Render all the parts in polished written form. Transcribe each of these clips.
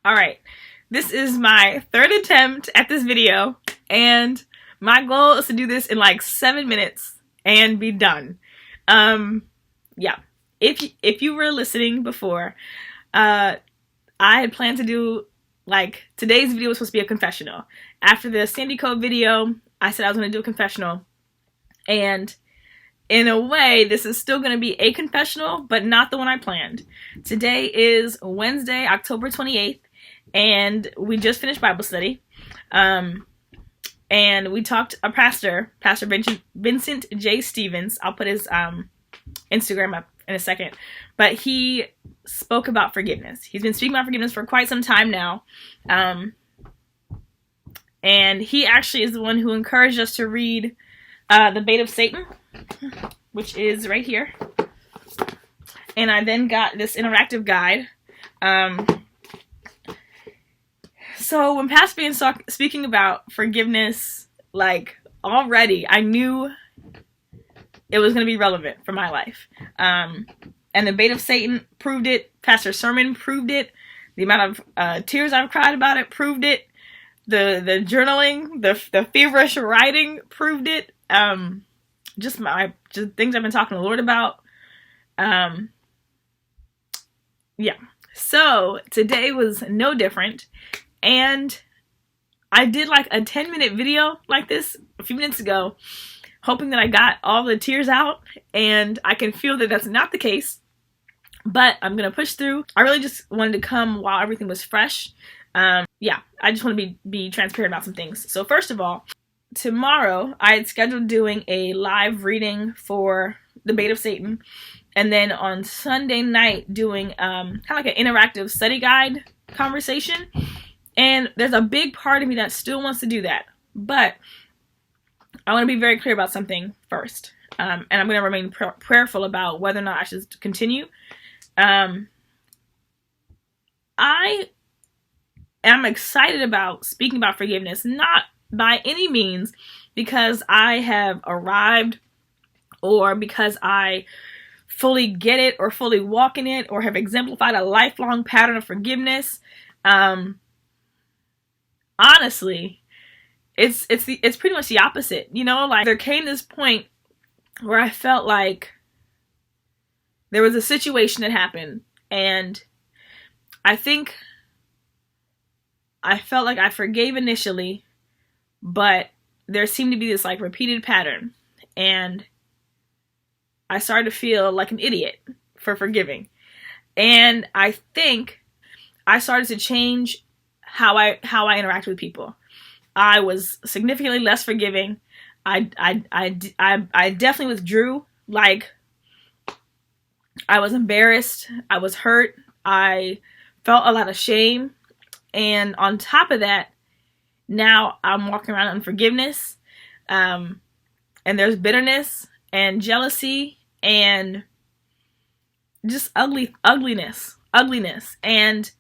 Alright, this is my third attempt at this video, and my goal is to do this in like 7 minutes and be done. Yeah. If you were listening before, I had planned to do, like, today's video was supposed to be a confessional. After the Sandy Cove video, I said I was going to do a confessional, and in a way, this is still going to be a confessional, but not the one I planned. Today is Wednesday, October 28th, and we just finished Bible study. And we talked a Pastor Vincent J. Stevens. I'll put his Instagram up in a second. But he spoke about forgiveness. He's been speaking about forgiveness for quite some time now. And he actually is the one who encouraged us to read The Bait of Satan, which is right here. And I then got this interactive guide. So when Pastor began speaking about forgiveness, like, already I knew it was going to be relevant for my life. And The Bait of Satan proved it. Pastor's sermon proved it. The amount of tears I've cried about it proved it. The journaling, the feverish writing proved it. Just things I've been talking to the Lord about. Yeah. So today was no different. And I did like a 10-minute video like this a few minutes ago, hoping that I got all the tears out, and I can feel that that's not the case, but I'm going to push through. I really just wanted to come while everything was fresh. Yeah, I just want to be transparent about some things. So first of all, tomorrow I had scheduled doing a live reading for The Bait of Satan, and then on Sunday night doing kind of like an interactive study guide conversation. And there's a big part of me that still wants to do that. But I want to be very clear about something first. And I'm going to remain prayerful about whether or not I should continue. I am excited about speaking about forgiveness, not by any means because I have arrived or because I fully get it or fully walk in it or have exemplified a lifelong pattern of forgiveness. Honestly, it's pretty much the opposite. You know, like, there came this point where I felt like there was a situation that happened, and I think I felt like I forgave initially, but there seemed to be this like repeated pattern, and I started to feel like an idiot for forgiving. And I think I started to change how I interact with people. I was significantly less forgiving. I definitely withdrew. Like, I was embarrassed. I was hurt. I felt a lot of shame. And on top of that, now I'm walking around unforgiveness. And there's bitterness and jealousy and just ugliness. And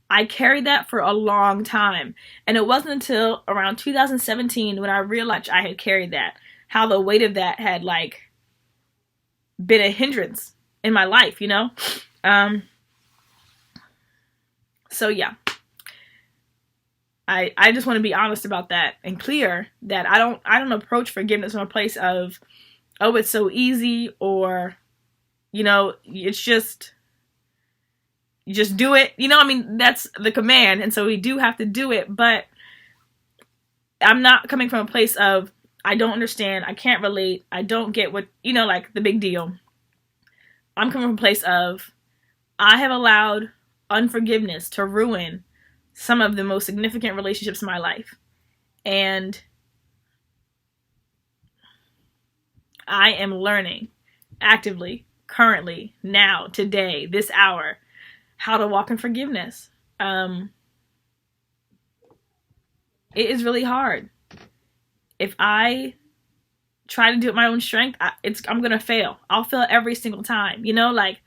I carried that for a long time. And it wasn't until around 2017 when I realized I had carried that, how the weight of that had, like, been a hindrance in my life, you know? So yeah. I just want to be honest about that and clear that I don't approach forgiveness from a place of, oh, it's so easy, or, you know, it's just, you just do it. You know, I mean, that's the command, and so we do have to do it, but I'm not coming from a place of, I don't understand, I can't relate, I don't get what, you know, like, the big deal. I'm coming from a place of, I have allowed unforgiveness to ruin some of the most significant relationships in my life. And I am learning actively, currently, now, today, this hour, how to walk in forgiveness. It is really hard. If I try to do it my own strength, I'm gonna fail. I'll fail every single time. You know, like,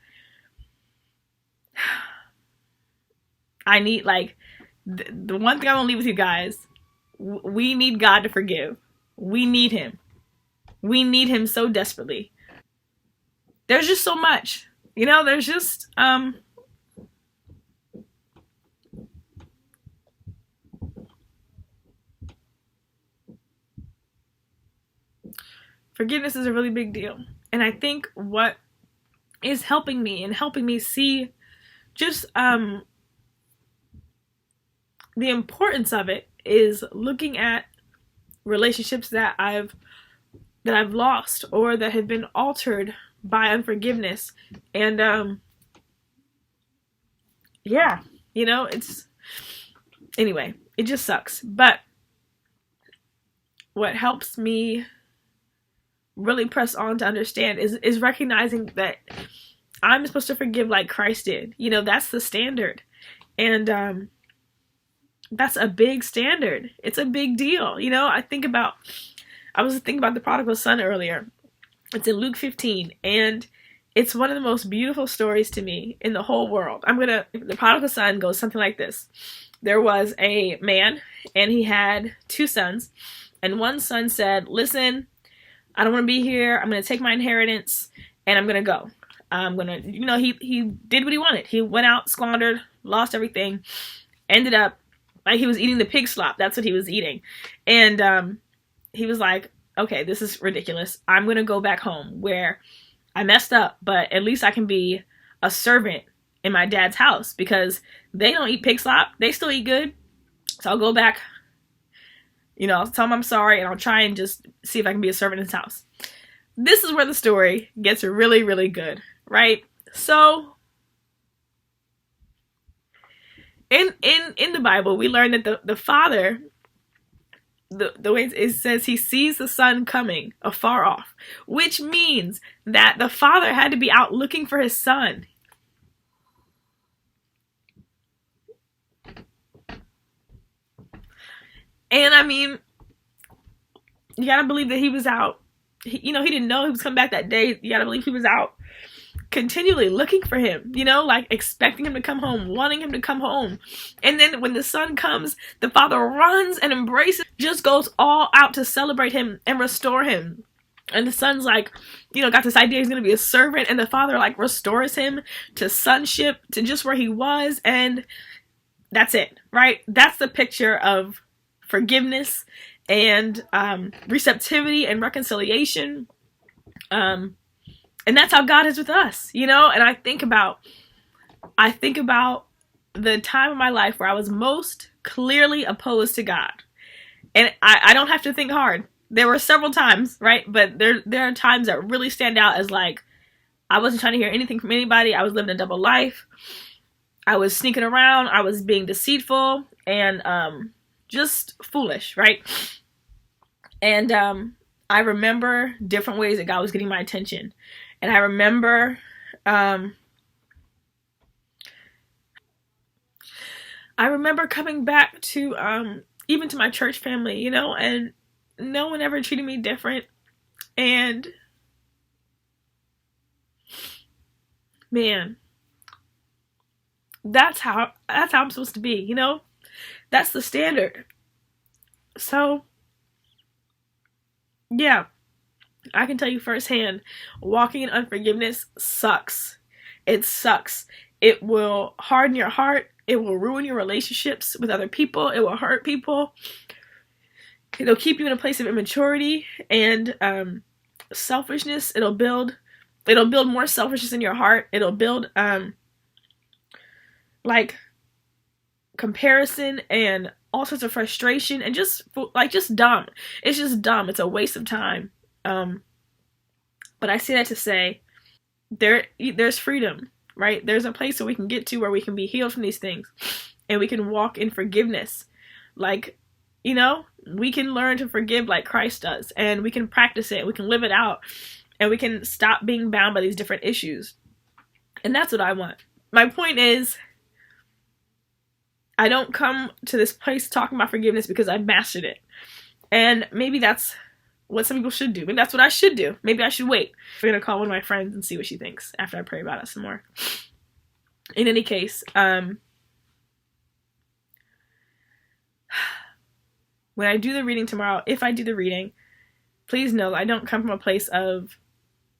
I need, like, the one thing I want to leave with you guys, we need God to forgive. We need Him. We need Him so desperately. There's just so much. You know, there's just, forgiveness is a really big deal. And I think what is helping me see just the importance of it is looking at relationships that I've lost or that have been altered by unforgiveness. And yeah, it's anyway, it just sucks. But what helps me really press on to understand is recognizing that I'm supposed to forgive like Christ did. That's the standard. And that's a big standard. It's a big deal. I was thinking about the prodigal son earlier. It's in Luke 15, and it's one of the most beautiful stories to me in the whole world. The prodigal son goes something like this. There was a man, and he had 2 sons, and one son said, listen, I don't want to be here. I'm going to take my inheritance, and I'm going to go. I'm going to, he did what he wanted. He went out, squandered, lost everything, ended up, like, he was eating the pig slop. That's what he was eating. And he was like, okay, this is ridiculous. I'm going to go back home where I messed up, but at least I can be a servant in my dad's house because they don't eat pig slop. They still eat good. So I'll go back, I'll tell him I'm sorry, and I'll try and just see if I can be a servant in his house. This is where the story gets really, really good, right? So in the Bible, we learn that the father, the way it says, he sees the son coming afar off, which means that the father had to be out looking for his son. And I mean, you gotta believe that he was out. He didn't know he was coming back that day. You gotta believe he was out continually looking for him, like expecting him to come home, wanting him to come home. And then when the son comes, the father runs and embraces, just goes all out to celebrate him and restore him. And the son's like, got this idea he's going to be a servant, and the father like restores him to sonship, to just where he was. And that's it, right? That's the picture of forgiveness and receptivity and reconciliation. And that's how God is with us, and I think about the time of my life where I was most clearly opposed to God. And I don't have to think hard. There were several times, right? But there are times that really stand out as like, I wasn't trying to hear anything from anybody. I was living a double life. I was sneaking around. I was being deceitful and just foolish, right? And I remember different ways that God was getting my attention. And I remember coming back to even to my church family, and no one ever treated me different. And man, that's how I'm supposed to be, That's the standard. So yeah, I can tell you firsthand, walking in unforgiveness sucks. It sucks. It will harden your heart. It will ruin your relationships with other people. It will hurt people. It'll keep you in a place of immaturity and selfishness. It'll build more selfishness in your heart. It'll build like comparison and all sorts of frustration and just dumb. It's just dumb. It's a waste of time. But I say that to say there's freedom, right? There's a place that we can get to where we can be healed from these things and we can walk in forgiveness. Like, we can learn to forgive like Christ does, and we can practice it. We can live it out, and we can stop being bound by these different issues. And that's what I want. My point is, I don't come to this place talking about forgiveness because I mastered it. And maybe that's what some people should do. Maybe that's what I should do. Maybe I should wait. I'm going to call one of my friends and see what she thinks after I pray about it some more. In any case, when I do the reading tomorrow, if I do the reading, please know I don't come from a place of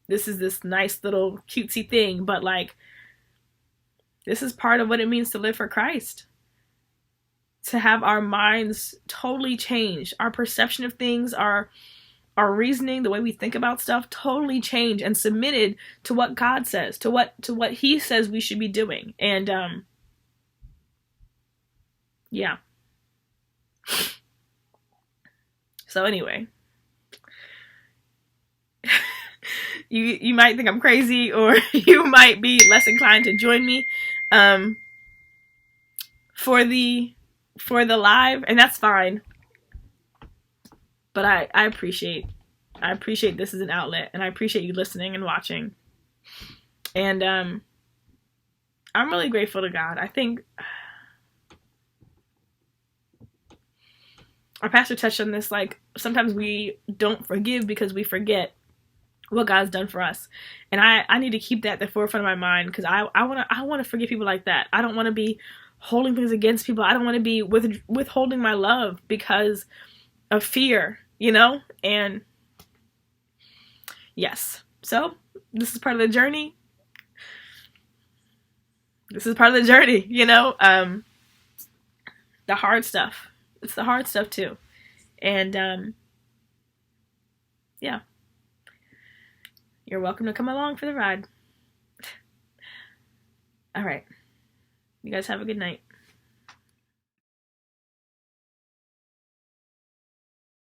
this is this nice little cutesy thing, but like, this is part of what it means to live for Christ. To have our minds totally changed, our perception of things, our our reasoning, the way we think about stuff, totally changed and submitted to what God says, to what He says we should be doing. And yeah. So anyway, you might think I'm crazy, or you might be less inclined to join me for the live, and that's fine. But I appreciate this as an outlet, and I appreciate you listening and watching. And I'm really grateful to God. I think our pastor touched on this, like, sometimes we don't forgive because we forget what God's done for us. And I need to keep that at the forefront of my mind, because I want to forgive people like that. I don't want to be holding things against people. I don't want to be withholding my love because of fear, you know? And yes. So this is part of the journey. You know? The hard stuff. It's the hard stuff too. And yeah. You're welcome to come along for the ride. All right. You guys have a good night.